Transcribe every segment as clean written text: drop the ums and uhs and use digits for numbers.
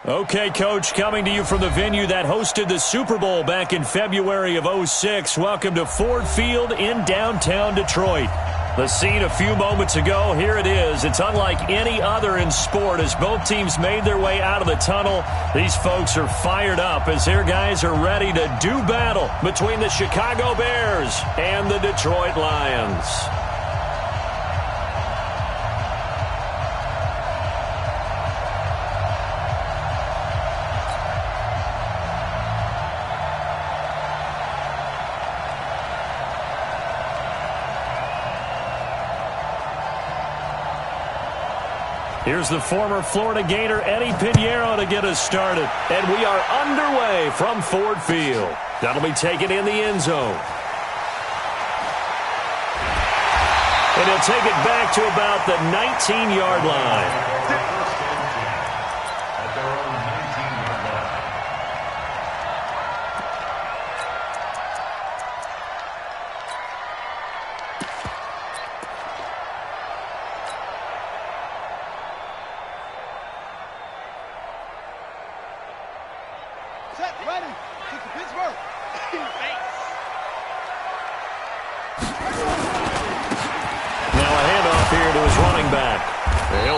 Okay, Coach, coming to you from the venue that hosted the Super Bowl back in February of '06. Welcome to Ford Field in downtown Detroit. The scene a few moments ago, here it is. It's unlike any other in sport as both teams made their way out of the tunnel. These folks are fired up as their guys are ready to do battle between the Chicago Bears and the Detroit Lions. Here's the former Florida Gator Eddie Pinheiro to get us started. And we are underway from Ford Field. That'll be taken in the end zone. And he'll take it back to about the 19-yard line.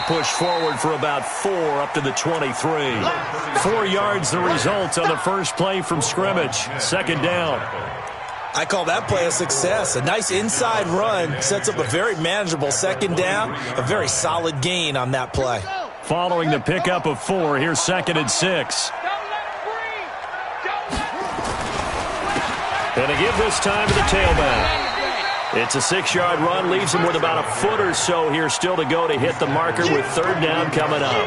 Push forward for about 4 up to the 23. 4 yards the result on the first play from scrimmage. Second down. I call that play a success. A nice inside run sets up a very manageable second down. A very solid gain on that play. Following the pickup of 4, here's 2nd and 6. And a give this time to the tailback. It's a 6-yard run, leaves him with about a foot or so here still to go to hit the marker with 3rd down coming up.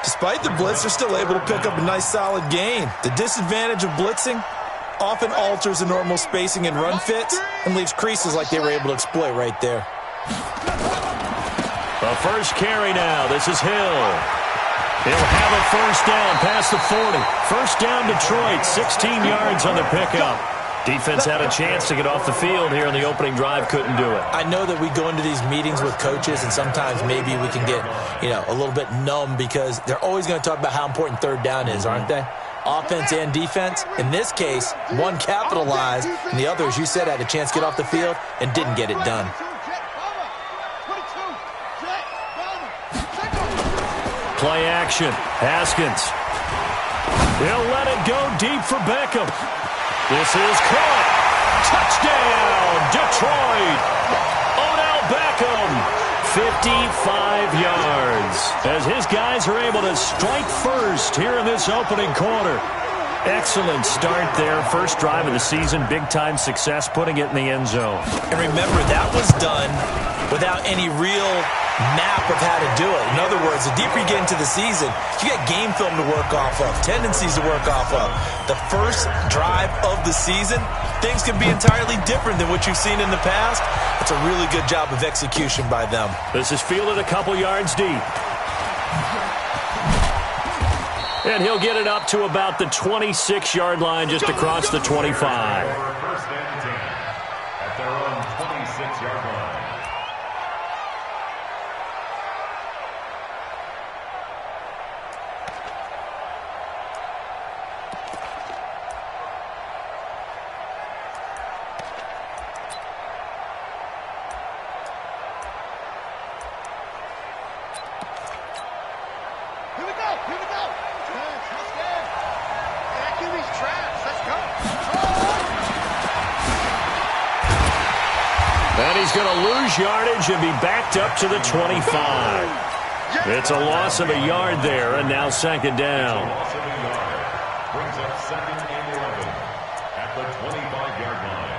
Despite the blitz, they're still able to pick up a nice solid gain. The disadvantage of blitzing often alters the normal spacing and run fits and leaves creases like they were able to exploit right there. The first carry now. This is Hill. He'll have a first down past the 40. First down Detroit, 16 yards on the pickup. Defense had a chance to get off the field here in the opening drive, couldn't do it. I know that we go into these meetings with coaches and sometimes maybe we can get, a little bit numb because they're always going to talk about how important 3rd down is, aren't they? Offense and defense. In this case, one capitalized and the other, as you said, had a chance to get off the field and didn't get it done. Play action. Haskins. He'll let it go deep for Beckham. This is caught. Touchdown, Detroit. Odell Beckham, 55 yards. As his guys are able to strike first here in this opening quarter. Excellent start there. First drive of the season. Big-time success putting it in the end zone. And remember, that was done without any real map of how to do it. In other words, the deeper you get into the season, you get game film to work off of, tendencies to work off of. The first drive of the season, things can be entirely different than what you've seen in the past. It's a really good job of execution by them. This is fielded a couple yards deep. And he'll get it up to about the 26-yard line just across the 25. First and 10 at their own 26-yard line. And he's going to lose yardage and be backed up to the 25. It's a loss of a yard there, and now 2nd down. Loss of a yard brings up 2nd and 11 at the 25-yard line.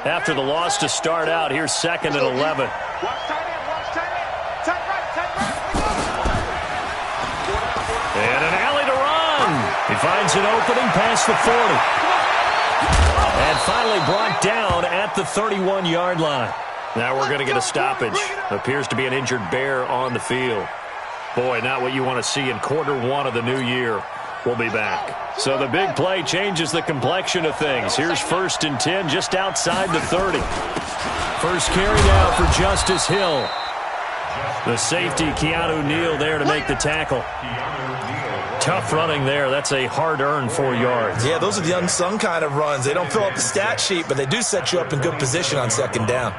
After the loss to start out, here's 2nd and 11. Watch tight end, watch tight end. Tight right. And an alley to run. He finds an opening past the 40. And finally brought down at the 31-yard line. Now we're going to get a stoppage. Appears to be an injured Bear on the field. Boy, not what you want to see in quarter 1 of the new year. will be back. So the big play changes the complexion of things. Here's 1st and 10 just outside the 30. First carry now for Justice Hill. The safety, Keanu Neal, there to make the tackle. Tough running there. That's a hard-earned 4 yards. Yeah, those are the unsung kind of runs. They don't fill up the stat sheet, but they do set you up in good position on 2nd down.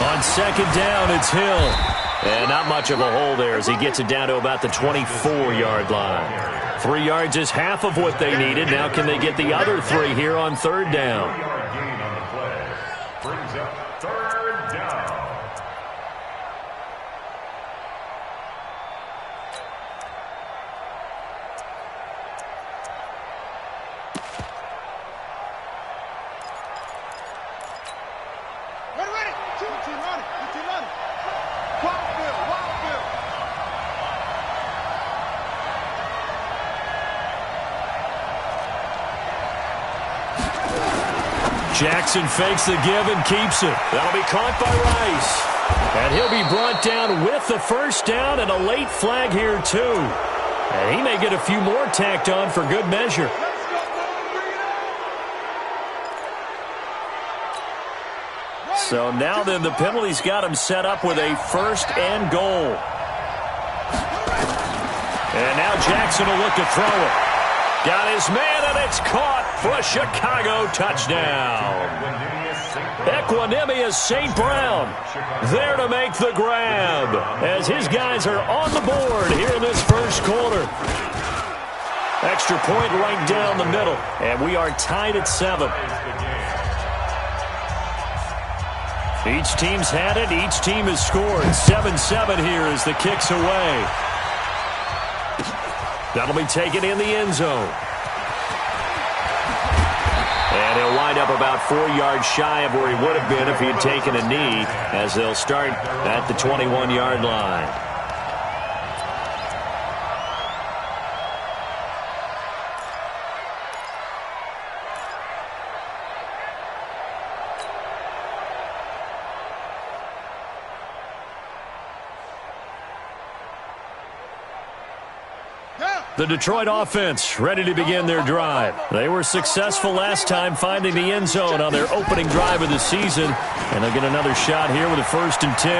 On 2nd down, it's Hill. And not much of a hole there as he gets it down to about the 24-yard line. 3 yards is half of what they needed. Now can they get the other 3 here on 3rd down? Gain on the play. Brings up 3rd down. Ready. Two running. Wildfield. Jackson fakes the give and keeps it. That'll be caught by Rice. And he'll be brought down with the 1st down and a late flag here too. And he may get a few more tacked on for good measure. So now then the penalty's got him set up with a 1st and goal. And now Jackson will look to throw it. Got his man, and it's caught for a Chicago touchdown. Equanimous St. Brown there to make the grab as his guys are on the board here in this 1st quarter. Extra point right down the middle, and we are tied at 7. Each team's had it. Each team has scored. 7-7 here as the kick's away. That'll be taken in the end zone. And he'll wind up about 4 yards shy of where he would have been if he had taken a knee, as they'll start at the 21-yard line. The Detroit offense ready to begin their drive. They were successful last time finding the end zone on their opening drive of the season. And they'll get another shot here with a 1st and 10.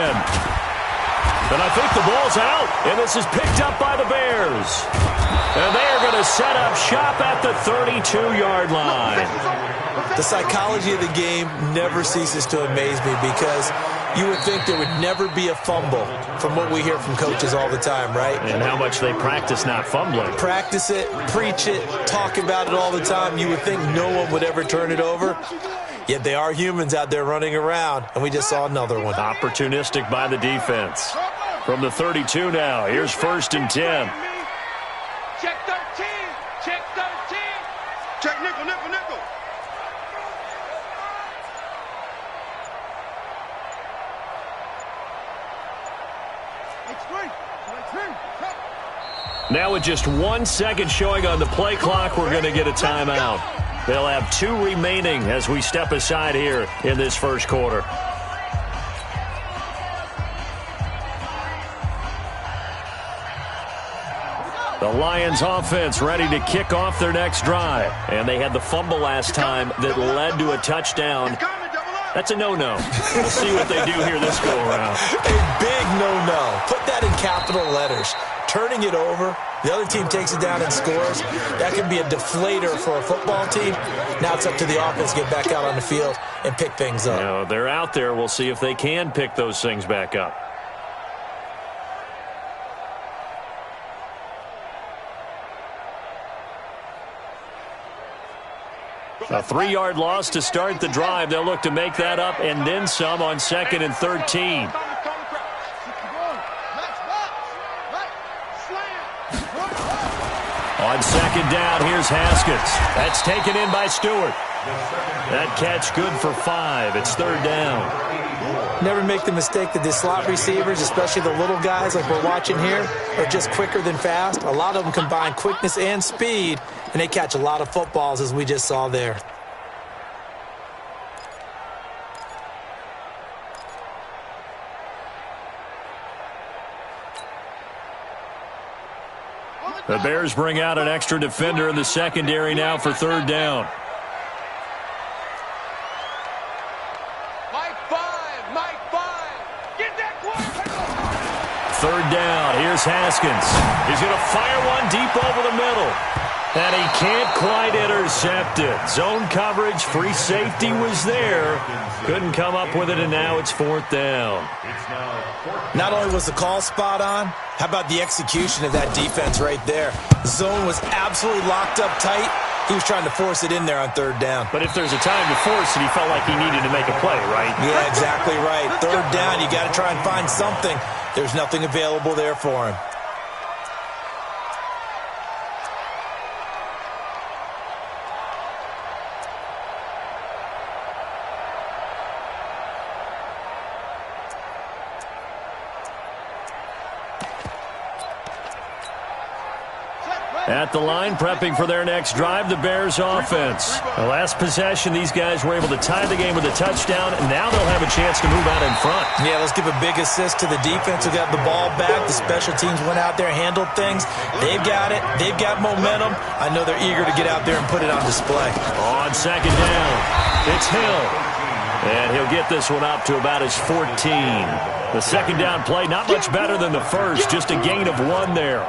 And I think the ball's out. And this is picked up by the Bears. And they are going to set up shop at the 32-yard line. The psychology of the game never ceases to amaze me because you would think there would never be a fumble from what we hear from coaches all the time, right? And how much they practice not fumbling. Practice it, preach it, talk about it all the time. You would think no one would ever turn it over. Yet they are humans out there running around, and we just saw another one. Opportunistic by the defense. From the 32 now, here's 1st and 10. Check 13. Check 13. Check nickel. Now with just 1 second showing on the play clock, we're going to get a timeout. They'll have 2 remaining as we step aside here in this 1st quarter. The Lions offense ready to kick off their next drive. And they had the fumble last time that led to a touchdown. That's a no-no. We'll see what they do here this go-around. A big no-no. Put that in capital letters. Turning it over, the other team takes it down and scores. That can be a deflator for a football team. Now it's up to the offense to get back out on the field and pick things up. No, they're out there. We'll see if they can pick those things back up. A 3-yard loss to start the drive. They'll look to make that up and then some on 2nd and 13. On 2nd down, here's Haskins. That's taken in by Stewart. That catch good for 5. It's 3rd down. Never make the mistake that the slot receivers, especially the little guys like we're watching here, are just quicker than fast. A lot of them combine quickness and speed, and they catch a lot of footballs, as we just saw there. The Bears bring out an extra defender in the secondary now for third down. Third down. Here's Haskins. He's going to fire one deep over the middle. And he can't quite intercept it. Zone coverage, free safety was there. Couldn't come up with it, and now it's fourth down. Not only was the call spot on, how about the execution of that defense right there? The zone was absolutely locked up tight. He was trying to force it in there on third down. But if there's a time to force it, he felt like he needed to make a play, right? Yeah, exactly right. Third down, you got to try and find something. There's nothing available there for him. At the line, prepping for their next drive, the Bears offense. The last possession, these guys were able to tie the game with a touchdown, and now they'll have a chance to move out in front. Yeah, let's give a big assist to the defense who got the ball back. The special teams went out there, handled things. They've got it. They've got momentum. I know they're eager to get out there and put it on display. On second down, it's Hill. And he'll get this one up to about his 14. The second down play, not much better than the first, just a gain of 1 there.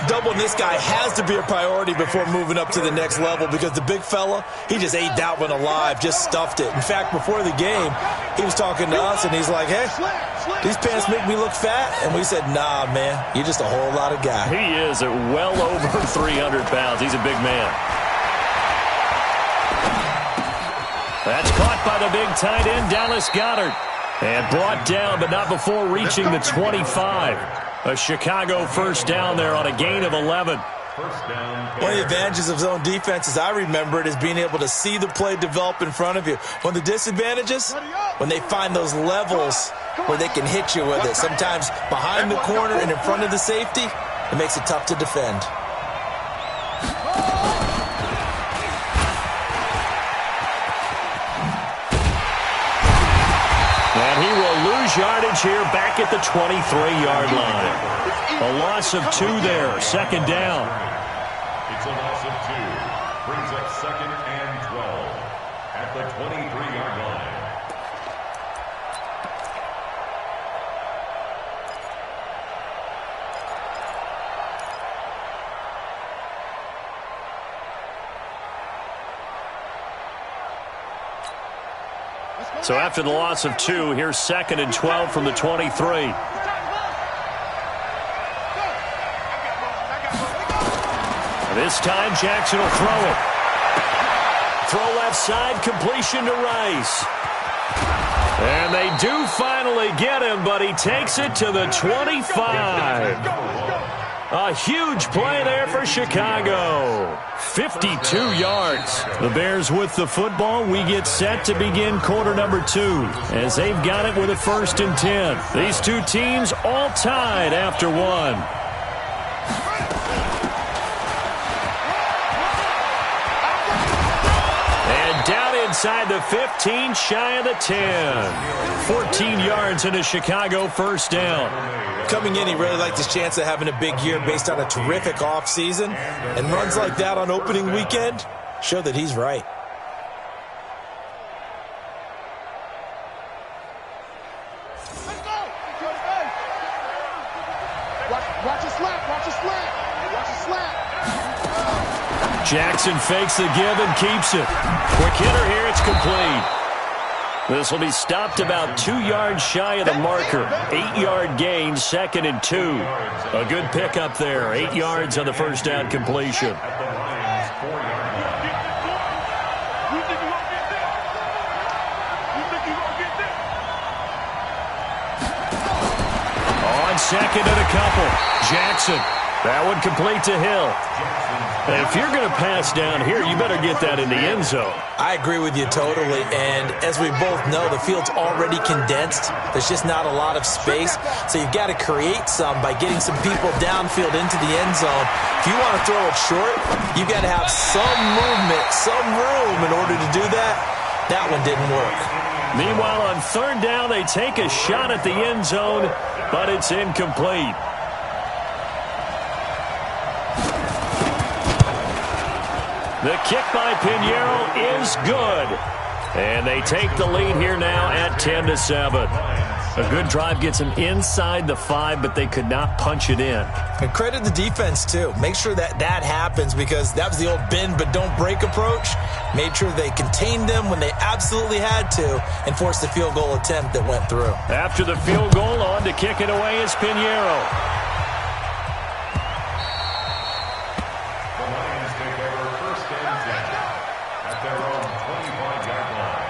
Doubling this guy has to be a priority before moving up to the next level because the big fella, he just ate that one alive, just stuffed it. In fact, before the game, he was talking to us, and he's like, hey, these pants make me look fat. And we said, nah, man, you're just a whole lot of guy. He is at well over 300 pounds. He's a big man. That's caught by the big tight end, Dallas Goedert. And brought down, but not before reaching the 25. A Chicago first down there on a gain of 11. One of the advantages of zone defense, as I remember it, is being able to see the play develop in front of you. One of the disadvantages, when they find those levels where they can hit you with it, sometimes behind the corner and in front of the safety, it makes it tough to defend. And he will lose yardage here back at the 23-yard line. A loss of 2 there, second down. It's a loss of 2. Brings up second and 12 at the 23-yard line. So after the loss of 2, here's second and 12 from the 23. This time Jackson will throw it. Throw left side, completion to Rice. And they do finally get him, but he takes it to the 25. A huge play there for Chicago. 52 yards. The Bears with the football. We get set to begin quarter number 2 as they've got it with a 1st and 10. These two teams all tied after 1. And down inside the 15, shy of the 10. 14 yards and a Chicago first down. Coming in, he really liked his chance of having a big year based on a terrific offseason. And runs like that on opening weekend show that he's right. Watch a slap, watch a slap, watch a slap. Jackson fakes the give and keeps it. Quick hitter here, it's complete. This will be stopped about 2 yards shy of the marker. 8-yard gain, second and 2. A good pickup there. 8 yards on the first down completion. On second and a couple. Jackson. That one complete to Hill. And if you're going to pass down here, you better get that in the end zone. I agree with you totally, and as we both know, the field's already condensed. There's just not a lot of space, so you've got to create some by getting some people downfield into the end zone. If you want to throw it short, you've got to have some movement, some room in order to do that. That one didn't work. Meanwhile, on third down, they take a shot at the end zone, but it's incomplete. The kick by Pinheiro is good. And they take the lead here now at 10-7. A good drive gets them inside the 5, but they could not punch it in. And credit the defense, too. Make sure that happens, because that was the old bend but don't break approach. Made sure they contained them when they absolutely had to and forced the field goal attempt that went through. After the field goal, on to kick it away is Pinheiro. The Lions take over 1st and 10 at their own 25-yard line.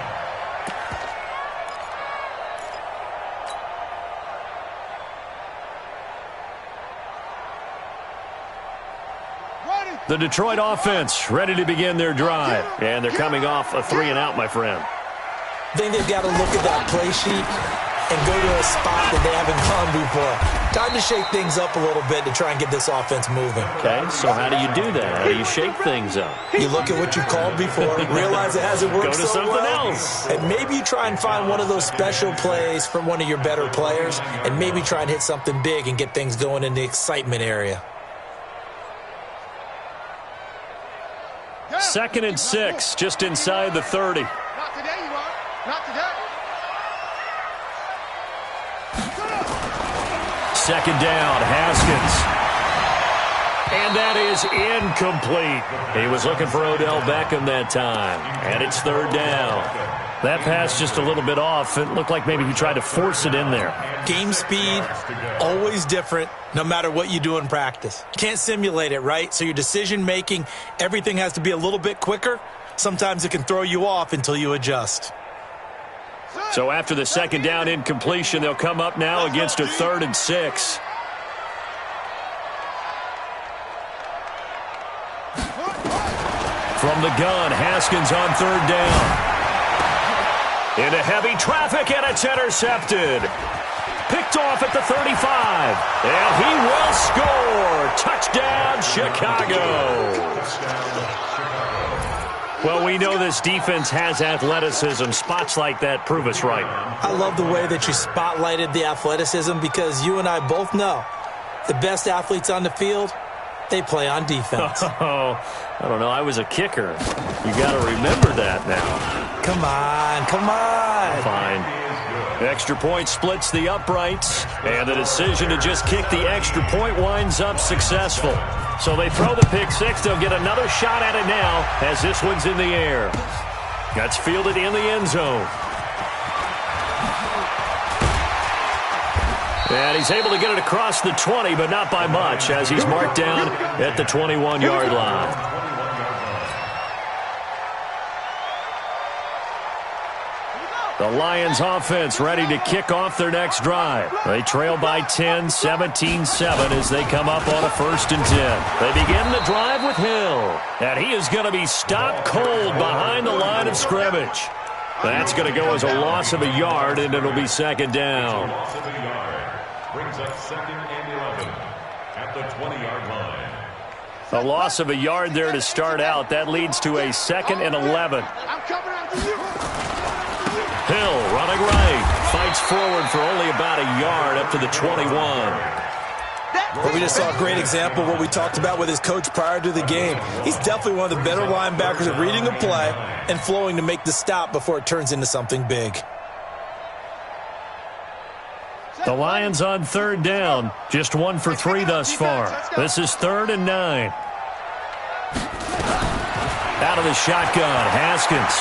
The Detroit offense ready to begin their drive. And they're coming off a 3-and-out, my friend. I think they've got to look at that play sheet and go to a spot that they haven't gone before. Time to shake things up a little bit to try and get this offense moving. Okay, so how do you do that? How do you shake things up? You look at what you've called before, realize it hasn't worked Go to so something well, else. and maybe you try and find one of those special plays from one of your better players, and maybe try and hit something big and get things going in the excitement area. 2nd and 6, just inside the 30. Not today, you are. Not today. 2nd down, Haskins. And that is incomplete. He was looking for Odell Beckham that time. And it's 3rd down. That pass just a little bit off. It looked like maybe he tried to force it in there. Game speed, always different, no matter what you do in practice. Can't simulate it, right? So your decision-making, everything has to be a little bit quicker. Sometimes it can throw you off until you adjust. So after the 2nd down incompletion, they'll come up now against a 3rd and 6. From the gun, Haskins on 3rd down. Into heavy traffic, and it's intercepted. Picked off at the 35. And he will score. Touchdown, Chicago. Well, we know this defense has athleticism. Spots like that prove us right. I love the way that you spotlighted the athleticism, because you and I both know the best athletes on the field, they play on defense. Oh, I don't know. I was a kicker. You got to remember that now. Come on, come on. Fine. Extra point splits the uprights, and the decision to just kick the extra point winds up successful. So they throw the pick six. They'll get another shot at it now as this one's in the air. That's fielded in the end zone. And he's able to get it across the 20, but not by much, as he's marked down at the 21-yard line. The Lions offense ready to kick off their next drive. They trail by 10, 17-7 as they come up on a 1st and 10. They begin the drive with Hill. And he is going to be stopped cold behind the line of scrimmage. That's going to go as a loss of a yard, and it'll be 2nd down. Loss of a yard. Brings up 2nd and 11 at the 20-yard line. A loss of a yard there to start out. That leads to a 2nd and 11. I'm coming after you. Hill running right. Fights forward for only about a yard up to the 21. Well, we just saw a great example of what we talked about with his coach prior to the game. He's definitely one of the better linebackers at reading a play and flowing to make the stop before it turns into something big. The Lions on 3rd down. Just 1 for 3 thus far. This is 3rd and 9. Out of the shotgun, Haskins.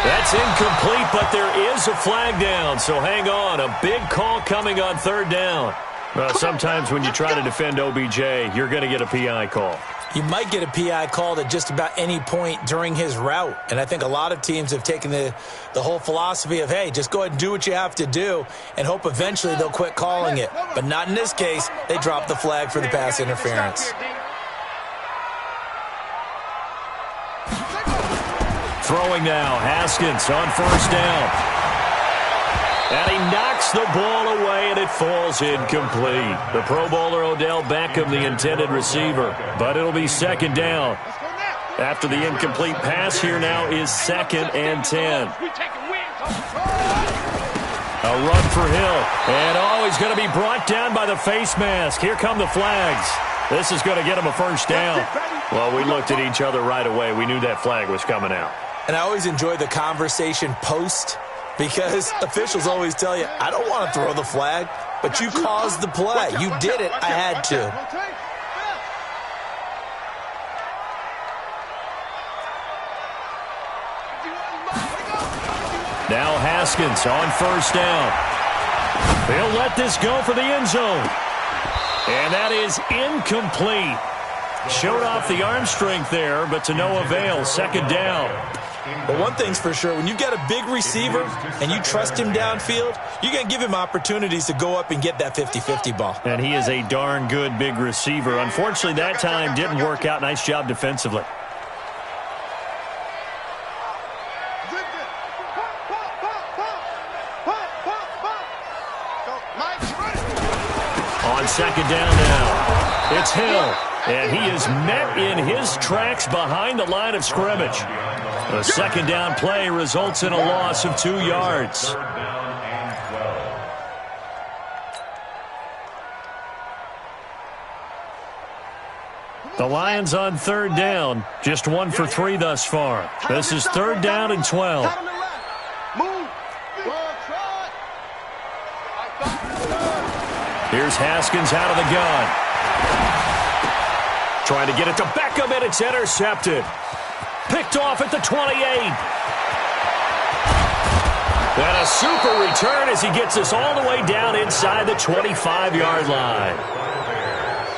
That's incomplete, but there is a flag down, so hang on. A big call coming on 3rd down. Well, sometimes when you try to defend OBJ, you're going to get a PI call. You might get a PI called at just about any point during his route. And I think a lot of teams have taken the whole philosophy of, hey, just go ahead and do what you have to do and hope eventually they'll quit calling it. But not in this case. They dropped the flag for the pass interference. Throwing now, Haskins on 1st down. And he knocks the ball away, and it falls incomplete. The Pro Bowler Odell Beckham, the intended receiver. But it'll be 2nd down. After the incomplete pass, here now is 2nd and 10. A run for Hill. And, he's going to be brought down by the face mask. Here come the flags. This is going to get him a first down. Well, we looked at each other right away. We knew that flag was coming out. And I always enjoy the conversation post because officials always tell you, I don't want to throw the flag, but you caused the play. You did it. I had to. Now Haskins on first down. He'll let this go for the end zone. And that is incomplete. Showed off the arm strength there, but to no avail. Second down. But one thing's for sure, when you've got a big receiver and you trust him downfield, you're going to give him opportunities to go up and get that 50-50 ball. And he is a darn good big receiver. Unfortunately, that time didn't work out. Nice job defensively. On second down now, it's Hill. And he is met in his tracks behind the line of scrimmage. A second down play results in a loss of 2 yards. The Lions on third down, just 1 for 3 thus far. This is third down and 12. Here's Haskins out of the gun. Trying to get it to Beckham, and it's intercepted. Picked off at the 28. And a super return as he gets us all the way down inside the 25-yard line.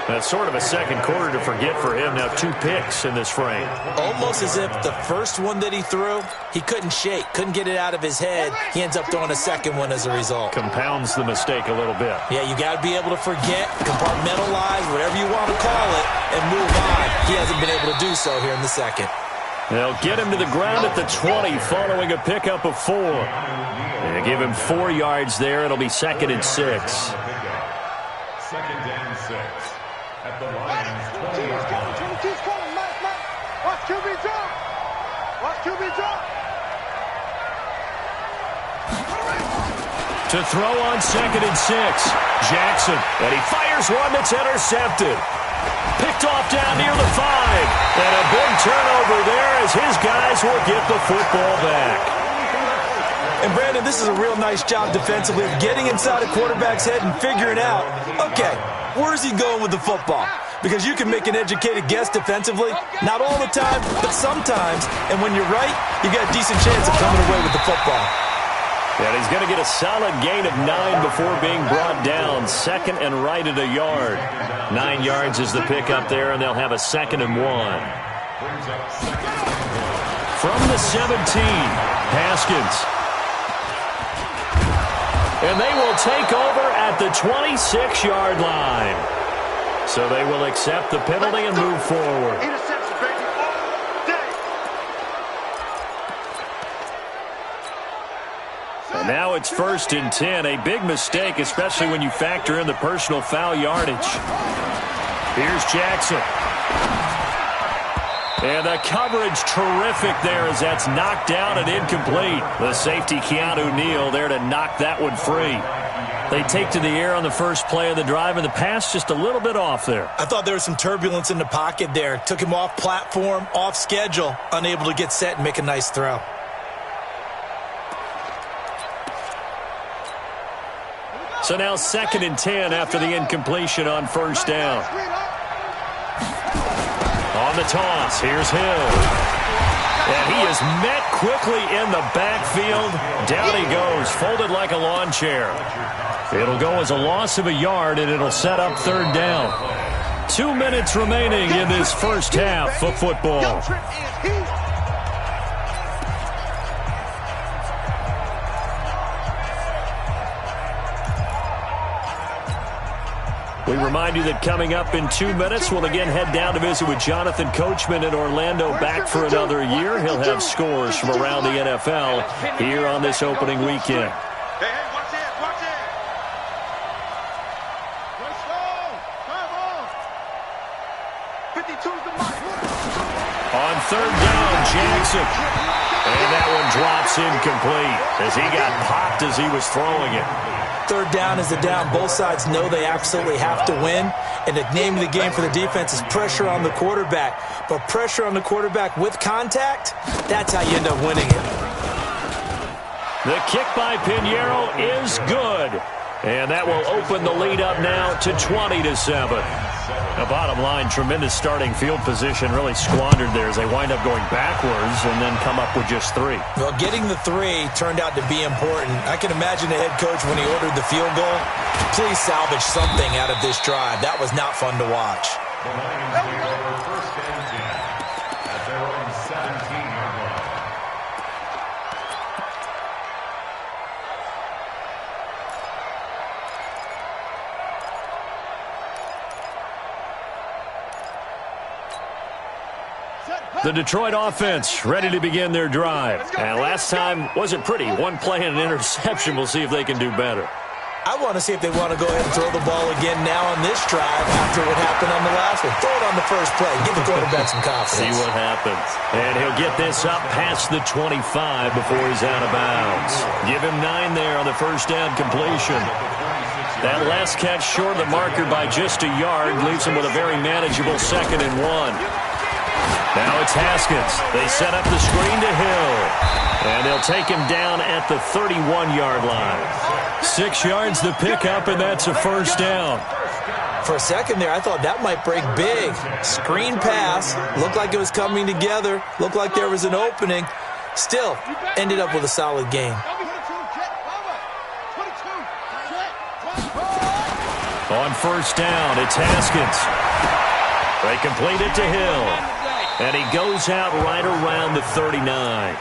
That's sort of a second quarter to forget for him. Now 2 picks in this frame. Almost as if the first one that he threw, he couldn't shake, couldn't get it out of his head. He ends up throwing a second one as a result. Compounds the mistake a little bit. Yeah, you got to be able to forget, compartmentalize, whatever you want to call it, and move on. He hasn't been able to do so here in the second. They'll get him to the ground at the 20 following a pickup of 4. They give him 4 yards there. It'll be second and 6. Second and 6. At the Lions 20. Watch QB jump. Watch QB jump. To throw on second and 6. Jackson. And he fires one that's intercepted. Picked off down near the 5. And a big turnover there as his guys will get the football back. And Brandon, this is a real nice job defensively of getting inside a quarterback's head and figuring out, okay, where's he going with the football? Because you can make an educated guess defensively, not all the time, but sometimes. And when you're right, you got a decent chance of coming away with the football. And he's going to get a solid gain of 9 before being brought down. Second and right at a yard. 9 yards is the pickup there, and they'll have a second and 1. From the 17, Haskins. And they will take over at the 26-yard line. So they will accept the penalty and move forward. Interception, baby, all day. And now it's first and 10. A big mistake, especially when you factor in the personal foul yardage. Here's Jackson. And the coverage terrific there as that's knocked down and incomplete. The safety, Keanu Neal, there to knock that one free. They take to the air on the first play of the drive, and the pass just a little bit off there. I thought there was some turbulence in the pocket there. Took him off platform, off schedule, unable to get set and make a nice throw. So now second and 10 after the incompletion on first down. On the toss, here's Hill. And he is met quickly in the backfield. Down he goes, folded like a lawn chair. It'll go as a loss of a yard, and it'll set up third down. 2 minutes remaining in this first half of football. We remind you that coming up in 2 minutes, we'll again head down to visit with Jonathan Coachman in Orlando, back for another year. He'll have scores from around the NFL here on this opening weekend. Hey, watch it, watch it. Let's go. Come on. 52's the mark. On third down, Jackson. And that one drops incomplete as he got popped as he was throwing it. Third down is the down. Both sides know they absolutely have to win. And the name of the game for the defense is pressure on the quarterback. But pressure on the quarterback with contact, that's how you end up winning it. The kick by Pinheiro is good. And that will open the lead up now to 20-7. The bottom line, tremendous starting field position, really squandered there as they wind up going backwards and then come up with just 3. Well, getting the 3 turned out to be important. I can imagine the head coach when he ordered the field goal. Please salvage something out of this drive. That was not fun to watch. The Lions take over first and 10 at their own 17-yard line. The Detroit offense ready to begin their drive. And last time wasn't pretty. One play and an interception. We'll see if they can do better. I want to see if they want to go ahead and throw the ball again now on this drive after what happened on the last one. Throw it on the first play. Give the quarterback some confidence. See what happens. And he'll get this up past the 25 before he's out of bounds. Give him 9 there on the first down completion. That last catch short of the marker by just a yard leaves him with a very manageable 2nd and 1. Now it's Haskins. They set up the screen to Hill. And they'll take him down at the 31-yard line. 6 yards to pick up, and that's a first down. For a second there, I thought that might break big. Screen pass. Looked like it was coming together. Looked like there was an opening. Still, ended up with a solid game. On first down, it's Haskins. They complete it to Hill. And he goes out right around the 39.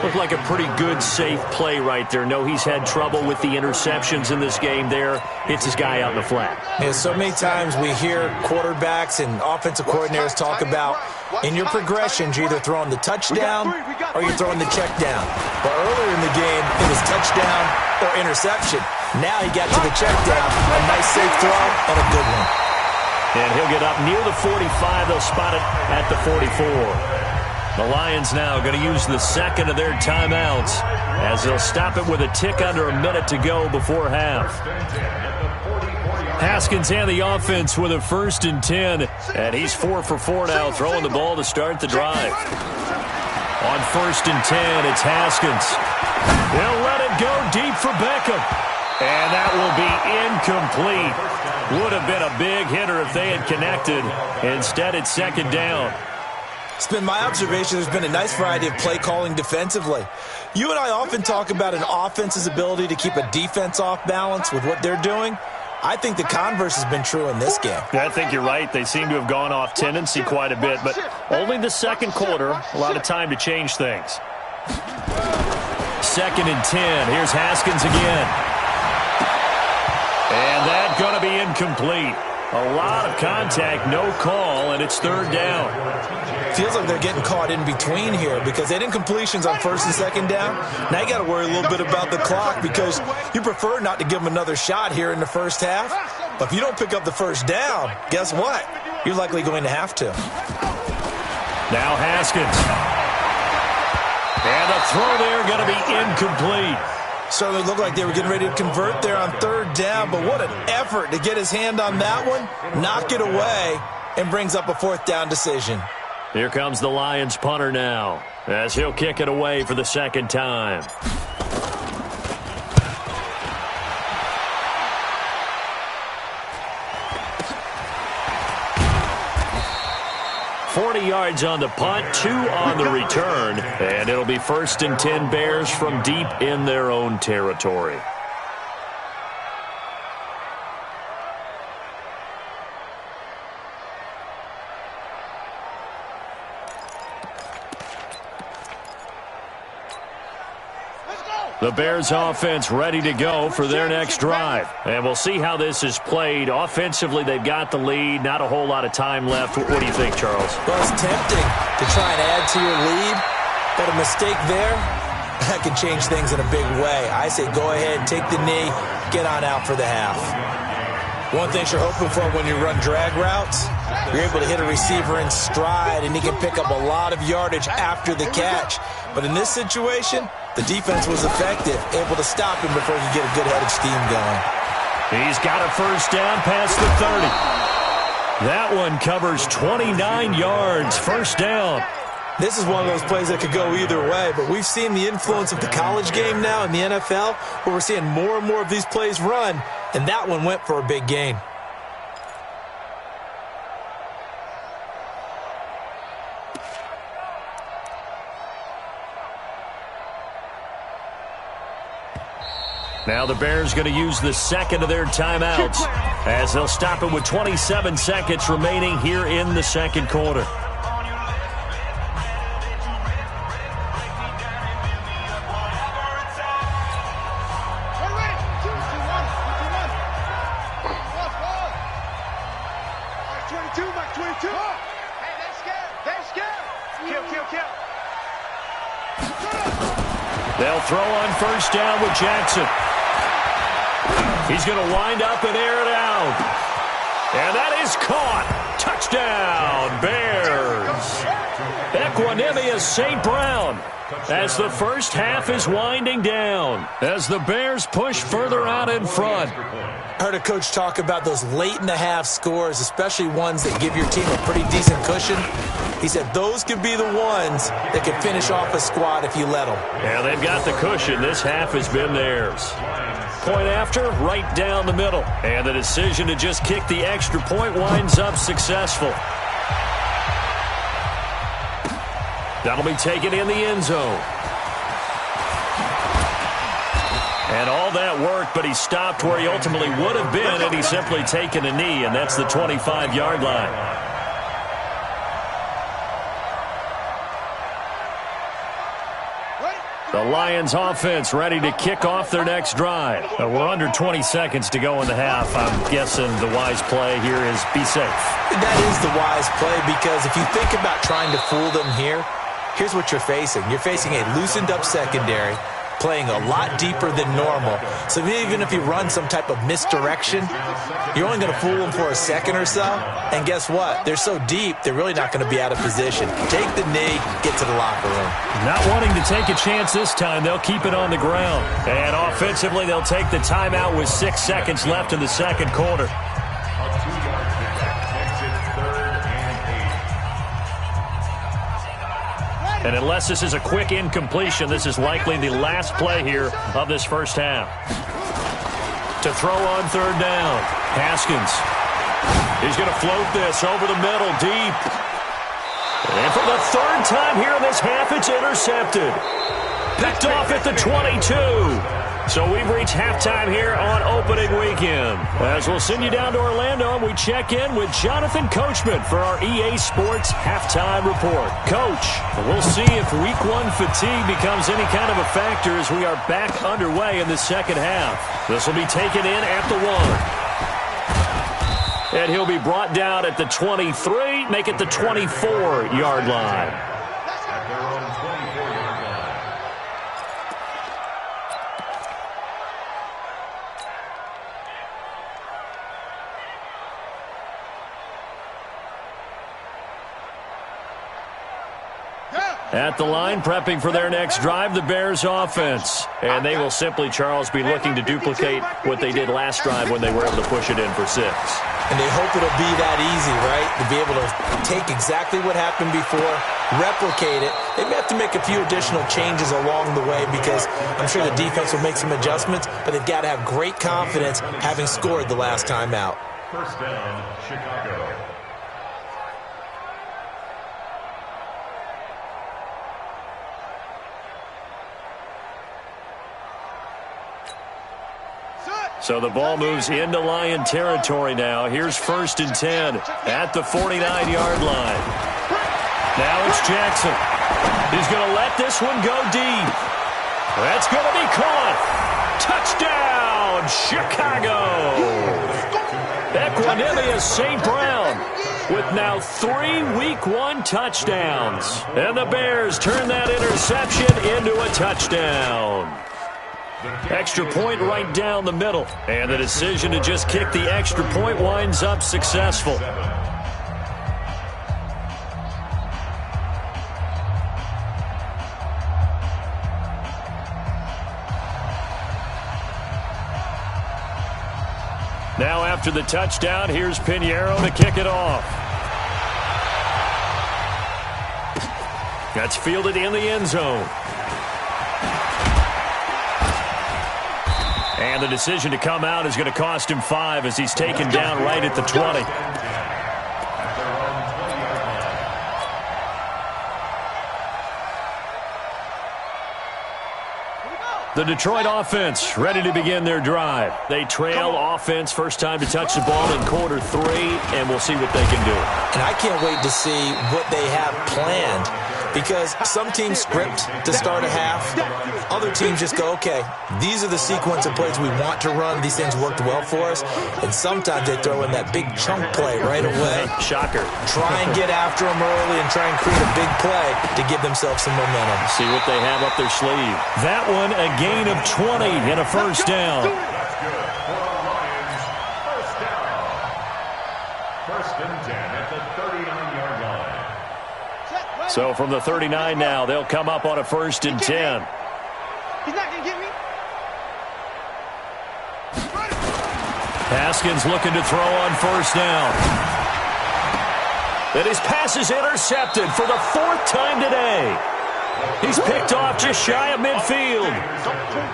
Looked like a pretty good, safe play right there. No, he's had trouble with the interceptions in this game there. Hits his guy out in the flat. Yeah, so many times we hear quarterbacks and offensive coordinators talk about in your progressions, you're either throwing the touchdown or you're throwing the check down. But earlier in the game, it was touchdown or interception. Now he got to the check down. A nice, safe throw and a good one. And he'll get up near the 45. They'll spot it at the 44. The Lions now going to use the second of their timeouts as they'll stop it with a tick under a minute to go before half. Haskins and the offense with a 1st and 10. And he's 4 for 4 now, throwing the ball to start the drive. On 1st and 10, it's Haskins. They'll let it go deep for Beckham. And that will be incomplete. Would have been a big hitter if they had connected. Instead, it's 2nd down. It's been my observation there's been a nice variety of play calling defensively. You and I often talk about an offense's ability to keep a defense off balance with what they're doing. I think the converse has been true in this game. Yeah, I think you're right. They seem to have gone off tendency quite a bit, but only the second quarter, a lot of time to change things. 2nd and 10. Here's Haskins again. And that's going to be incomplete. A lot of contact, no call, and it's 3rd down. Feels like they're getting caught in between here because they didn't incompletions on 1st and 2nd down. Now you got to worry a little bit about the clock because you prefer not to give them another shot here in the first half. But if you don't pick up the first down, guess what? You're likely going to have to. Now Haskins. And the throw there going to be incomplete. Certainly looked like they were getting ready to convert there on 3rd down, but what an effort to get his hand on that one, knock it away, and brings up a 4th down decision. Here comes the Lions punter now, as he'll kick it away for the 2nd time. 40 yards on the punt, 2 on the return, and it'll be 1st and 10 Bears from deep in their own territory. The Bears offense ready to go for their next drive. And we'll see how this is played. Offensively, they've got the lead. Not a whole lot of time left. What do you think, Charles? Well, it's tempting to try and add to your lead, but a mistake there, that can change things in a big way. I say go ahead, take the knee, get on out for the half. One thing you're hoping for when you run drag routes, you're able to hit a receiver in stride, and he can pick up a lot of yardage after the catch. But in this situation, the defense was effective, able to stop him before he could get a good head of steam going. He's got a first down past the 30. That one covers 29 yards, first down. This is one of those plays that could go either way, but we've seen the influence of the college game now in the NFL, where we're seeing more and more of these plays run, and that one went for a big gain. Now the Bears going to use the second of their timeouts as they'll stop it with 27 seconds remaining here in the second quarter. They'll throw on first down with Jackson. He's going to wind up and air it out. And that is caught. Touchdown, Bears. Equanimous St. Brown as the first half is winding down, as the Bears push further out in front. I heard a coach talk about those late-in-the-half scores, especially ones that give your team a pretty decent cushion. He said those could be the ones that could finish off a squad if you let them. Yeah, they've got the cushion. This half has been theirs. Point after, right down the middle. And the decision to just kick the extra point winds up successful. That'll be taken in the end zone. And all that work, but he stopped where he ultimately would have been had he simply taken a knee, and that's the 25-yard line. The Lions offense ready to kick off their next drive. We're under 20 seconds to go in the half. I'm guessing the wise play here is be safe. That is the wise play, because if you think about trying to fool them here, here's what you're facing. You're facing a loosened up secondary, playing a lot deeper than normal. So even if you run some type of misdirection, you're only going to fool them for a second or so. And guess what? They're so deep, they're really not going to be out of position. Take the knee, get to the locker room. Not wanting to take a chance this time, they'll keep it on the ground. And offensively, they'll take the timeout with 6 seconds left in the second quarter. And unless this is a quick incompletion, this is likely the last play here of this first half. To throw on third down, Haskins. He's going to float this over the middle, deep. And for the third time here in this half, it's intercepted. Picked off at the 22. So we've reached halftime here on opening weekend. As we'll send you down to Orlando, and we check in with Jonathan Coachman for our EA Sports Halftime Report. Coach, we'll see if Week 1 fatigue becomes any kind of a factor as we are back underway in the second half. This will be taken in at the 1. And he'll be brought down at the 23, make it the 24-yard line. At the line, prepping for their next drive, the Bears offense. And they will simply, Charles, be looking to duplicate what they did last drive when they were able to push it in for 6. And they hope it'll be that easy, right? To be able to take exactly what happened before, replicate it. They may have to make a few additional changes along the way, because I'm sure the defense will make some adjustments, but they've got to have great confidence having scored the last time out. First down, Chicago. So the ball moves into Lion territory now. Here's 1st and 10 at the 49-yard line. Now it's Jackson. He's going to let this one go deep. That's going to be caught. Touchdown, Chicago. Equanimous St. Brown with now 3 Week 1 touchdowns. And the Bears turn that interception into a touchdown. Extra point right down the middle. And the decision to just kick the extra point winds up successful. Now after the touchdown, here's Pinheiro to kick it off. That's fielded in the end zone. And the decision to come out is going to cost him 5 as he's taken down right at the 20. The Detroit offense ready to begin their drive. They trail offense, first time to touch the ball in quarter 3, and we'll see what they can do. And I can't wait to see what they have planned, because some teams script to start a half. Other teams just go, okay, these are the sequence of plays we want to run. These things worked well for us. And sometimes they throw in that big chunk play right away. Shocker. Try and get after them early and try and create a big play to give themselves some momentum. See what they have up their sleeve. That one, a gain of 20 and a first down. First and 10 at the 39-yard line. So from the 39 now, they'll come up on a first and 10. He's not going to get me. Haskins looking to throw on first down. And his pass is intercepted for the 4th time today. He's picked off just shy of midfield.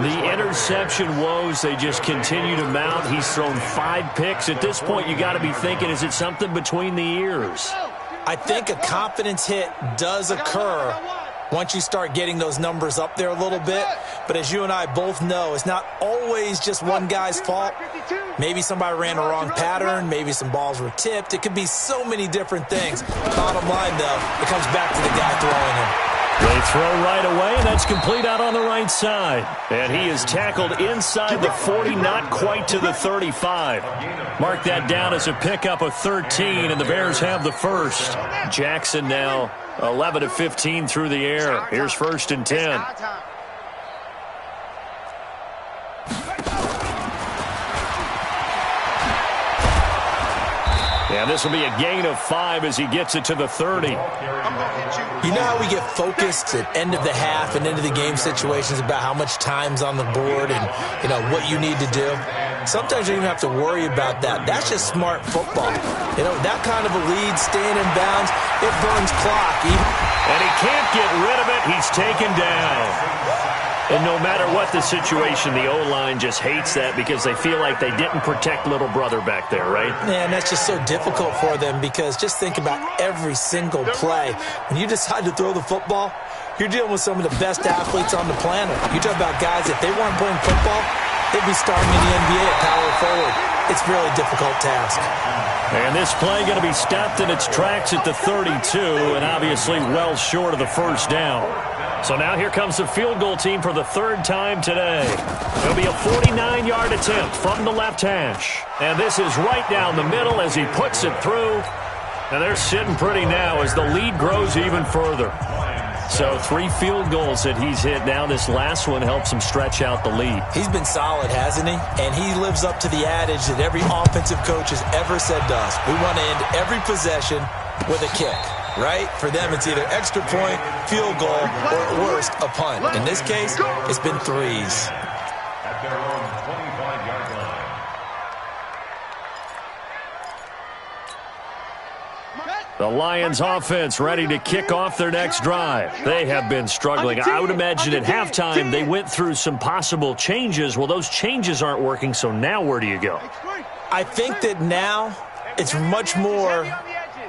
The interception woes, they just continue to mount. He's thrown 5 picks. At this point, you got to be thinking, is it something between the ears? I think a confidence hit does occur once you start getting those numbers up there a little bit. But as you and I both know, it's not always just one guy's fault. Maybe somebody ran a wrong pattern. Maybe some balls were tipped. It could be so many different things. Bottom line, though, it comes back to the guy throwing him. They throw right away, and that's complete out on the right side. And he is tackled inside the 40, not quite to the 35. Mark that down as a pickup of 13, and the Bears have the first. Jackson now 11 of 15 through the air. Here's first and 10. And this will be a gain of 5 as he gets it to the 30. You know how we get focused at end of the half and end of the game situations about how much time's on the board and, you know, what you need to do? Sometimes you don't even have to worry about that. That's just smart football. You know, that kind of a lead, staying in bounds, it burns clock. And he can't get rid of it. He's taken down. And no matter what the situation, the O-line just hates that because they feel like they didn't protect little brother back there, right? Man, that's just so difficult for them because just think about every single play. When you decide to throw the football, you're dealing with some of the best athletes on the planet. You talk about guys, if they weren't playing football, they'd be starting in the NBA at power forward. It's a really difficult task. And this play going to be stopped in its tracks at the 32 and obviously well short of the first down. So now here comes the field goal team for the 3rd time today. It'll be a 49-yard attempt from the left hash. And this is right down the middle as he puts it through. And they're sitting pretty now as the lead grows even further. So 3 field goals that he's hit now. This last one helps him stretch out the lead. He's been solid, hasn't he? And he lives up to the adage that every offensive coach has ever said to us. We want to end every possession with a kick. Right? For them, it's either extra point, field goal, or at worst, a punt. In this case, it's been 3s. At their own 25-yard line. The Lions offense ready to kick off their next drive. They have been struggling. I would imagine at halftime they went through some possible changes. Well, those changes aren't working, so now where do you go? I think that now it's much more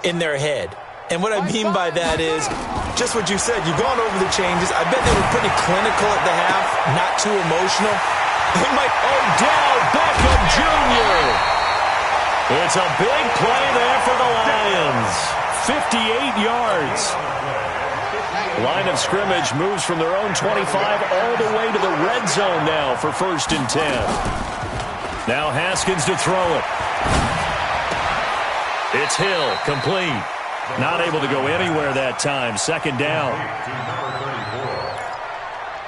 in their head. And what I mean by that is just what you said. You've gone over the changes. I bet they were pretty clinical at the half, not too emotional. They might Odell Beckham Jr. It's a big play there for the Lions. 58 yards. Line of scrimmage moves from their own 25 all the way to the red zone now for first and 10. Now Haskins to throw it. It's Hill, complete. Not able to go anywhere that time. Second down.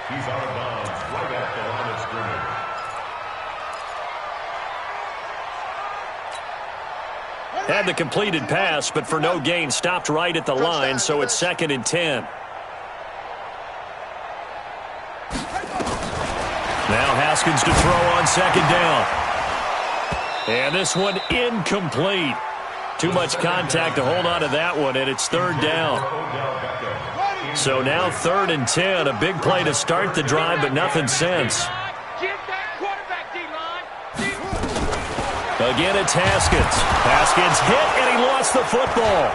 He's out of bounds right at the line of scrimmage. Had the completed pass, but for no gain, stopped right at the line, so it's 2nd and 10. Now Haskins to throw on 2nd down. And this one incomplete. Too much contact to hold on to that one, and it's 3rd down. So now 3rd and 10, a big play to start the drive, but nothing since. Again, it's Haskins. Haskins hit, and he lost the football.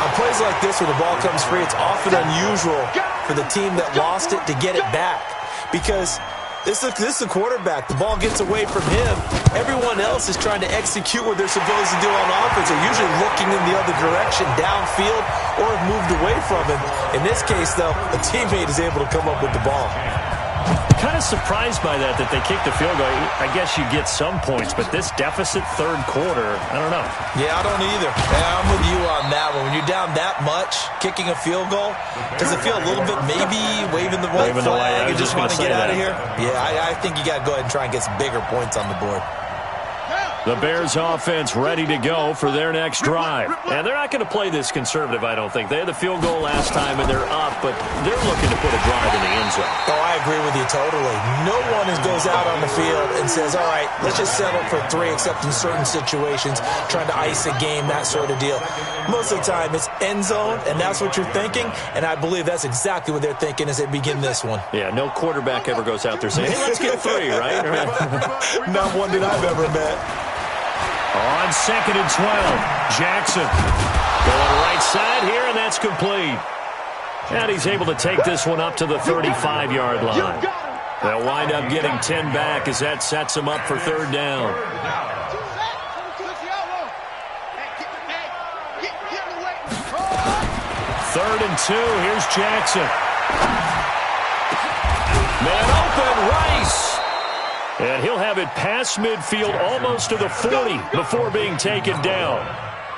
On plays like this where the ball comes free, it's often unusual for the team that lost it to get it back. Because this is the quarterback. The ball gets away from him. Everyone else is trying to execute what they're supposed to do on offense. They're usually looking in the other direction, downfield, or have moved away from him. In this case, though, a teammate is able to come up with the ball. Kind of surprised by that they kicked the field goal. I guess you get some points, but this deficit 3rd quarter, I don't know. Yeah, I don't either. I'm with you on that one. When you're down that much, kicking a field goal, does it feel a little bit maybe waving the white flag and just want to get out of here? Yeah, I think you got to go ahead and try and get some bigger points on the board. The Bears offense ready to go for their next drive. And they're not going to play this conservative, I don't think. They had the field goal last time, and they're up, but they're looking to put a drive in the end zone. Oh, I agree with you totally. No one goes out on the field and says, all right, let's just settle for 3, except in certain situations, trying to ice a game, that sort of deal. Most of the time, it's end zone, and that's what you're thinking, and I believe that's exactly what they're thinking as they begin this one. Yeah, no quarterback ever goes out there saying, hey, let's get 3, right? Not one that I've ever met. On 2nd and 12, Jackson going right side here, and that's complete. And he's able to take this one up to the 35-yard line. They'll wind up getting 10 back as that sets him up for 3rd down. 3rd and 2, here's Jackson. Man open, Rice. And he'll have it past midfield almost to the 40 before being taken down.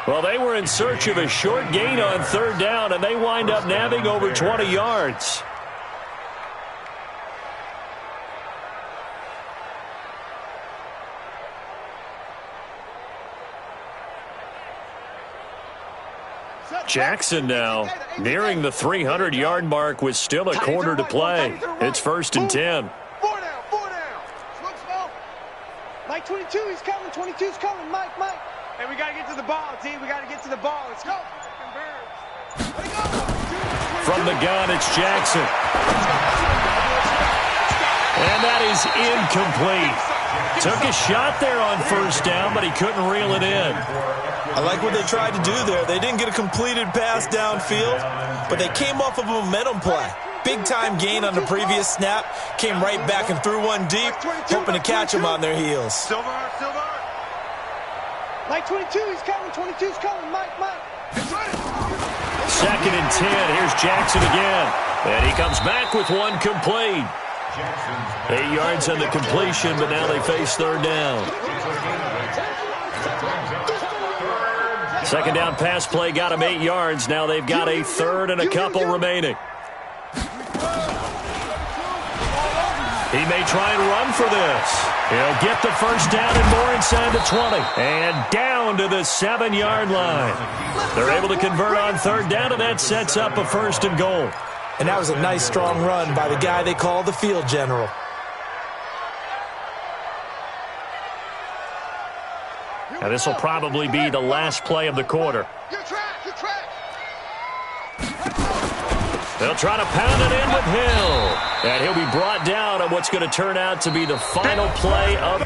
Well, they were in search of a short gain on 3rd down, and they wind up nabbing over 20 yards. Jackson now nearing the 300-yard mark with still a quarter to play. It's 1st and 10. 22, he's coming. 22's coming. Mike. Hey, we got to get to the ball, team. We got to get to the ball. Let's go. From the gun, it's Jackson. And that is incomplete. Took a shot there on 1st down, but he couldn't reel it in. I like what they tried to do there. They didn't get a completed pass downfield, but they came off of a momentum play. Big-time gain on the previous snap. Came right back and threw one deep, hoping to catch them on their heels. Silver. Mike 22, he's coming. 22's coming. Mike. 2nd and 10. Here's Jackson again. And he comes back with one complete. 8 yards on the completion, but now they face 3rd down. 2nd down pass play got him 8 yards. Now they've got a 3rd and a couple remaining. He may try and run for this. He'll get the 1st down and more inside the 20. And down to the 7-yard line. They're able to convert on 3rd down, and that sets up a 1st and goal. And that was a nice, strong run by the guy they call the field general. Now this will probably be the last play of the quarter. They'll try to pound it in with Hill. And he'll be brought down on what's going to turn out to be the final play of...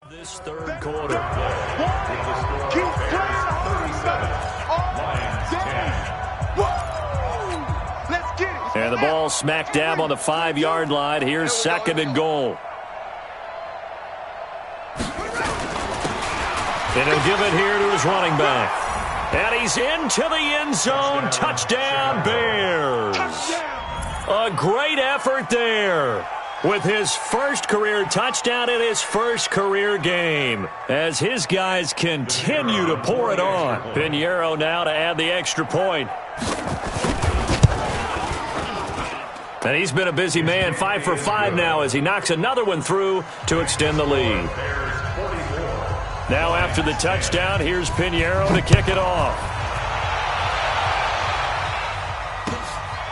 this 3rd quarter. And the ball smack dab on the 5-yard line. Here's 2nd and goal. And he'll give it here to his running back. And he's into the end zone. Touchdown, Bears. A great effort there with his first career touchdown in his first career game as his guys continue to pour it on. Pinheiro now to add the extra point. And he's been a busy man, 5 for 5 now as he knocks another one through to extend the lead. Now after the touchdown, here's Pinheiro to kick it off.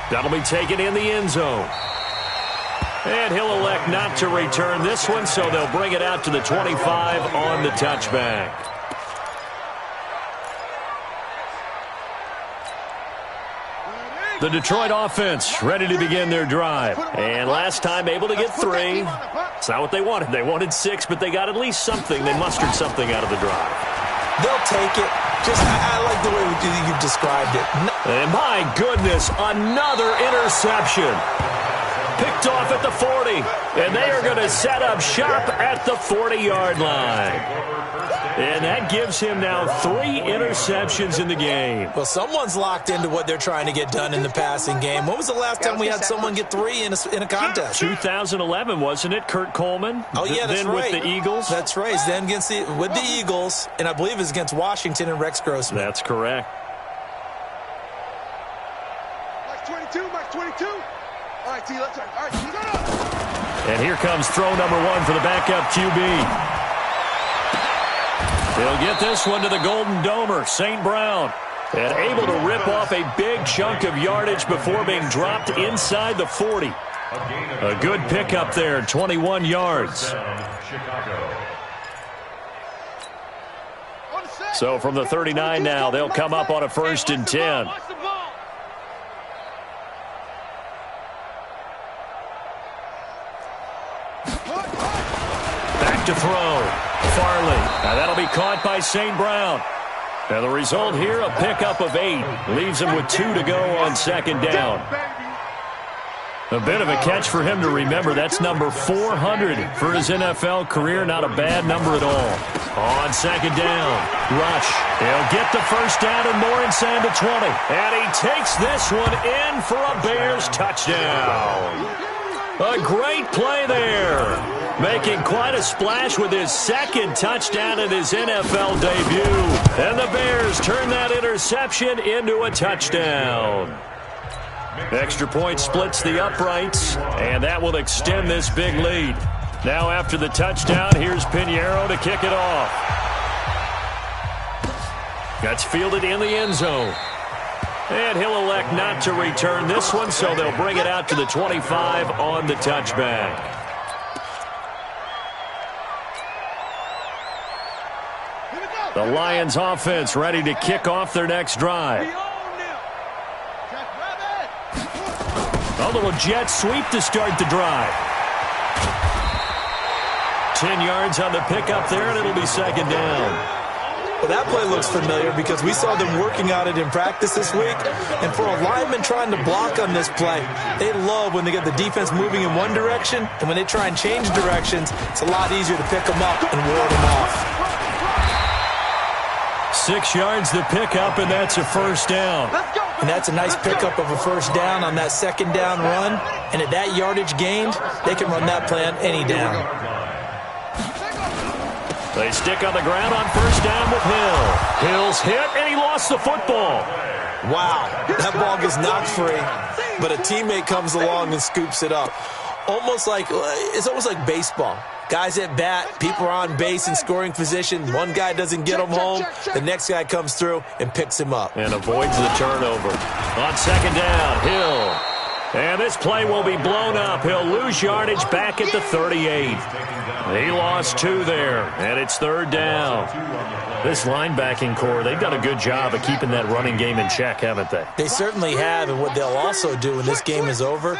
That'll be taken in the end zone. And he'll elect not to return this one, so they'll bring it out to the 25 on the touchback. The Detroit offense ready to begin their drive. And last time able to get 3. It's not what they wanted. They wanted 6, but they got at least something. They mustered something out of the drive. They'll take it. I like the way you've described it. And my goodness, another interception. Picked off at the 40. And they are going to set up shop at the 40-yard line. And that gives him now 3 interceptions in the game. Well, someone's locked into what they're trying to get done in the passing game. When was the last time we had someone get 3 in a contest? 2011, wasn't it? Kurt Coleman? Oh, yeah, that's then right. With the Eagles? That's right. Then with the Eagles, and I believe it's against Washington and Rex Grossman. That's correct. Max 22, Max 22. All right, T, let's go. All right, T, go. And here comes throw number 1 for the backup QB. He'll get this one to the Golden Domer, St. Brown. And able to rip off a big chunk of yardage before being dropped inside the 40. A good pickup there, 21 yards. So from the 39 now, they'll come up on a 1st and 10. Back to throw. Farley. Now that'll be caught by St. Brown. And the result here, a pickup of 8. Leaves him with 2 to go on 2nd down. A bit of a catch for him to remember. That's number 400 for his NFL career. Not a bad number at all. On 2nd down, rush. He'll get the 1st down and more inside the 20. And he takes this one in for a Bears touchdown. A great play there. Making quite a splash with his 2nd touchdown in his NFL debut. And the Bears turn that interception into a touchdown. Extra point splits the uprights, and that will extend this big lead. Now after the touchdown, here's Pinheiro to kick it off. That's fielded in the end zone. And he'll elect not to return this one, so they'll bring it out to the 25 on the touchback. The Lions offense ready to kick off their next drive. A little jet sweep to start the drive. 10 yards on the pickup there, and it'll be 2nd down. Well, that play looks familiar because we saw them working on it in practice this week. And for a lineman trying to block on this play, they love when they get the defense moving in one direction. And when they try and change directions, it's a lot easier to pick them up and ward them off. 6 yards the pickup, and that's a 1st down. And that's a nice pickup of a 1st down on that 2nd down run. And at that yardage gained, they can run that play on any down. They stick on the ground on 1st down with Hill. Hill's hit, and he lost the football. Wow, that ball gets knocked free, but a teammate comes along and scoops it up. It's almost like baseball. Guys at bat, people are on base in scoring position. One guy doesn't get him home. The next guy comes through and picks him up. And avoids the turnover. On 2nd down, Hill. And this play will be blown up. He'll lose yardage back at the 38. He lost 2 there, and it's 3rd down. This linebacking core, they've done a good job of keeping that running game in check, haven't they? They certainly have, and what they'll also do when this game is over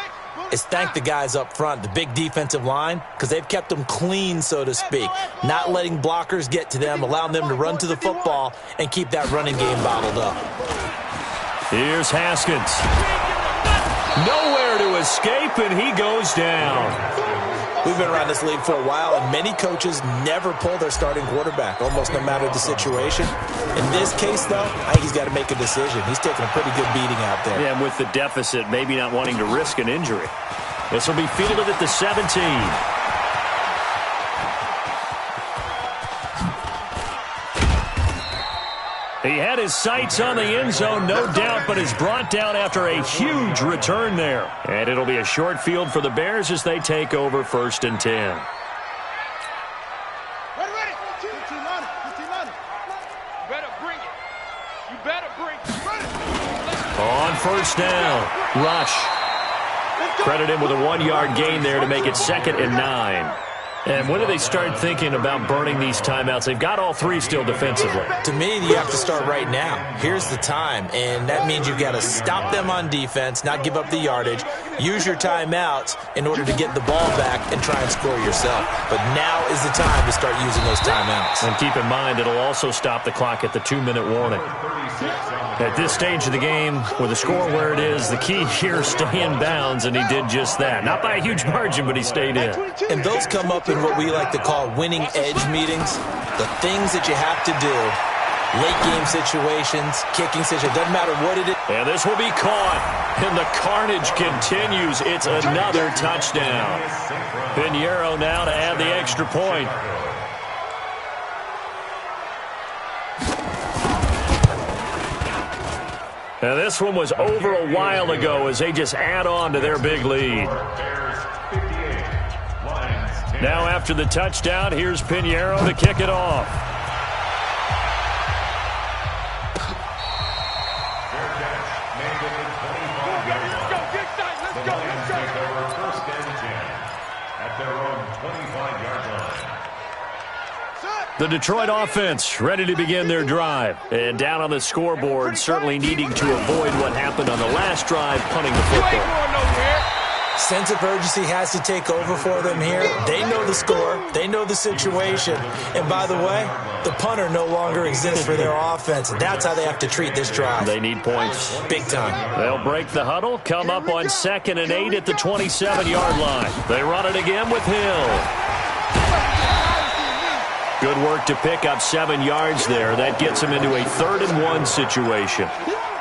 is thank the guys up front, the big defensive line, because they've kept them clean, so to speak, not letting blockers get to them, allowing them to run to the football and keep that running game bottled up. Here's Haskins. Nowhere to escape, and he goes down. We've been around this league for a while, and many coaches never pull their starting quarterback, almost no matter the situation. In this case, though, I think he's got to make a decision. He's taking a pretty good beating out there. Yeah, and with the deficit, maybe not wanting to risk an injury. This will be fielded at the 17. He had his sights on the end zone, no doubt, but is brought down after a huge return there. And it'll be a short field for the Bears as they take over 1st and 10. Ready. You better bring it. On 1st down, Rush. Credit him with a 1-yard gain there to make it 2nd and 9. And when do they start thinking about burning these timeouts? They've got all 3 still defensively. To me, you have to start right now. Here's the time, and that means you've got to stop them on defense, not give up the yardage, use your timeouts in order to get the ball back and try and score yourself. But now is the time to start using those timeouts. And keep in mind, it'll also stop the clock at the 2-minute warning. At this stage of the game, with the score where it is, the key here is stay in bounds, and he did just that. Not by a huge margin, but he stayed in. And those come up in what we like to call winning edge meetings. The things that you have to do, late game situations, kicking situations, doesn't matter what it is. And this will be caught, and the carnage continues. It's another touchdown. Pinheiro now to add the extra point. Now this one was over a while ago as they just add on to their big lead. Now after the touchdown, here's Pinheiro to kick it off. The Detroit offense ready to begin their drive. And down on the scoreboard, certainly needing to avoid what happened on the last drive, punting the football. Sense of urgency has to take over for them here. They know the score. They know the situation. And by the way, the punter no longer exists for their offense. That's how they have to treat this drive. They need points. Big time. They'll break the huddle, come up on 2nd and 8 at the 27-yard line. They run it again with Hill. Good work to pick up 7 yards there. That gets him into a 3rd and 1 situation.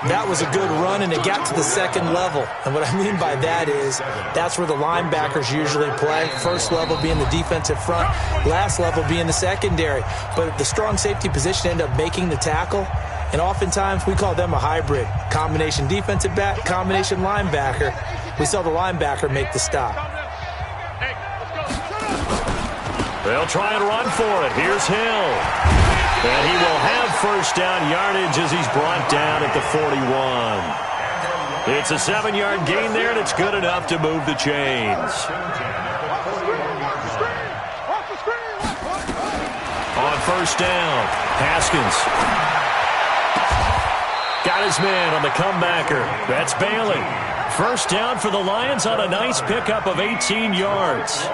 That was a good run, and it got to the 2nd level. And what I mean by that is that's where the linebackers usually play. First level being the defensive front, last level being the secondary. But the strong safety position ended up making the tackle. And oftentimes we call them a hybrid. Combination defensive back, combination linebacker. We saw the linebacker make the stop. They'll try and run for it. Here's Hill. And he will have 1st down yardage as he's brought down at the 41. It's a 7-yard gain there, and it's good enough to move the chains. On 1st down, Haskins. Got his man on the comebacker. That's Bailey. 1st down for the Lions on a nice pickup of 18 yards.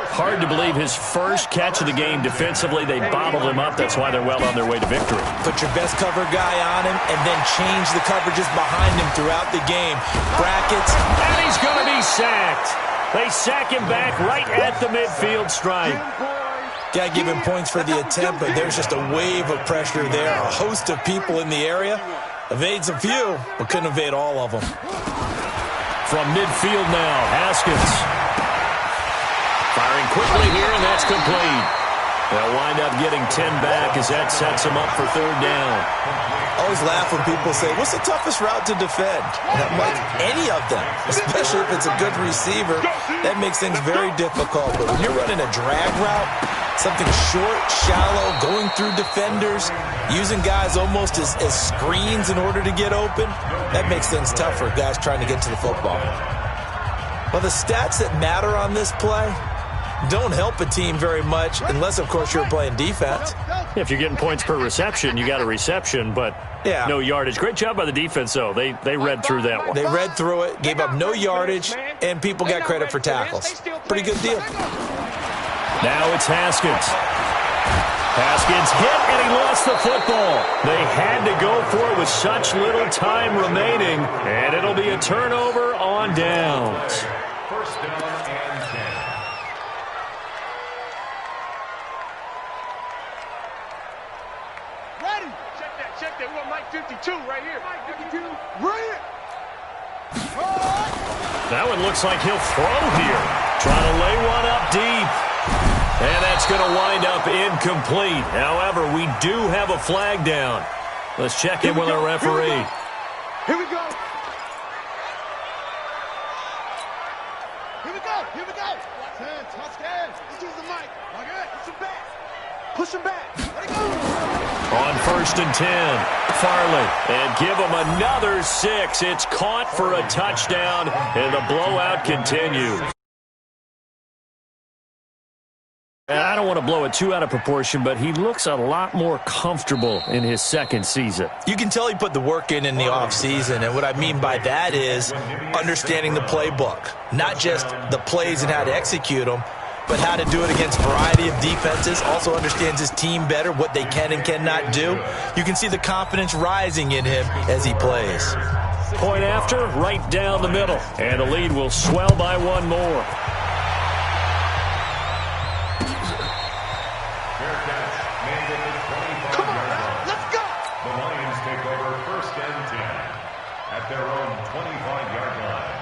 Hard to believe his first catch of the game defensively. They bottled him up. That's why they're well on their way to victory. Put your best cover guy on him and then change the coverages behind him throughout the game. Brackets. And he's going to be sacked. They sack him back right at the midfield stripe. Got to give him points for the attempt, but there's just a wave of pressure there. A host of people in the area. Evades a few, but couldn't evade all of them. From midfield now, Haskins. Firing quickly here, and that's complete. They'll wind up getting 10 back as that sets them up for 3rd down. I always laugh when people say, what's the toughest route to defend? And I'm like, any of them, especially if it's a good receiver. That makes things very difficult. But when you're running a drag route, something short, shallow, going through defenders, using guys almost as screens in order to get open, that makes things tough for guys trying to get to the football. Well, the stats that matter on this play don't help a team very much unless, of course, you're playing defense. If you're getting points per reception, you got a reception, but no yardage. Great job by the defense, though. They read through that one. They read through it, gave up no yardage, and people got credit for tackles. Pretty good deal. Now it's Haskins. Haskins hit, and he lost the football. They had to go for it with such little time remaining, and it'll be a turnover on downs. 1st down and 10. They want Mike 52 right here. Mike 52 right here. That one looks like he'll throw here. Trying to lay one up deep. And that's going to wind up incomplete. However, we do have a flag down. Let's check in with our referee. Here we go. Here we go. Here we go. Touchdown. This is the mic. Okay. Push him back. Push him back. Let it go. On 1st and 10, Farley. And give him another 6. It's caught for a touchdown, and the blowout continues. I don't want to blow it too out of proportion, but he looks a lot more comfortable in his second season. You can tell he put the work in the offseason, and what I mean by that is understanding the playbook. Not just the plays and how to execute them, but how to do it against a variety of defenses. Also understands his team better, what they can and cannot do. You can see the confidence rising in him as he plays. Point after, right down the middle. And the lead will swell by one more. Come on, man. Let's go. The Lions take over 1st and 10 at their own 25-yard line.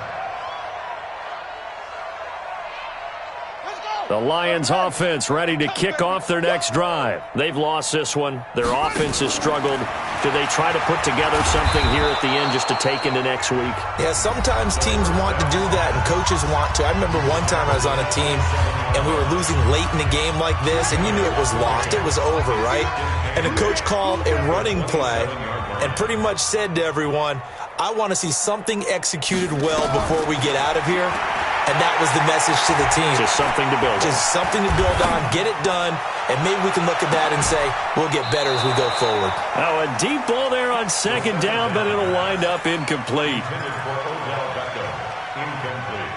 The Lions offense ready to kick off their next drive. They've lost this one. Their offense has struggled. Do they try to put together something here at the end just to take into next week? Yeah, sometimes teams want to do that and coaches want to. I remember one time I was on a team and we were losing late in the game like this, and you knew it was lost. It was over, right? And the coach called a running play and pretty much said to everyone, I want to see something executed well before we get out of here. And that was the message to the team. Just something to build on. Just something to build on, get it done, and maybe we can look at that and say, we'll get better as we go forward. Now, a deep ball there on 2nd down, but it'll wind up incomplete. Intended for Odell Beckham. Incomplete.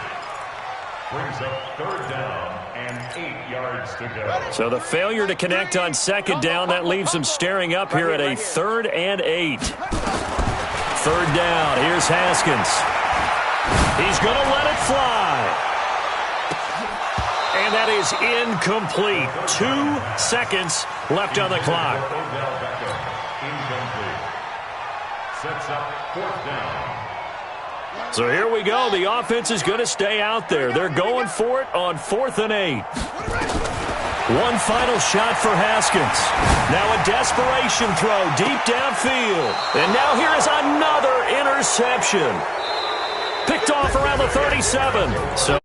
Brings up 3rd down and 8 yards to go. So the failure to connect on 2nd down, that leaves them staring up here at a 3rd and 8. 3rd down, here's Haskins. He's going to let it fly. And that is incomplete. 2 seconds left on the clock. Odell Beckham. Incomplete. Sets up 4th down. So here we go. The offense is going to stay out there. They're going for it on 4th and 8. One final shot for Haskins. Now a desperation throw deep downfield. And now here is another interception. Picked off around the 37. So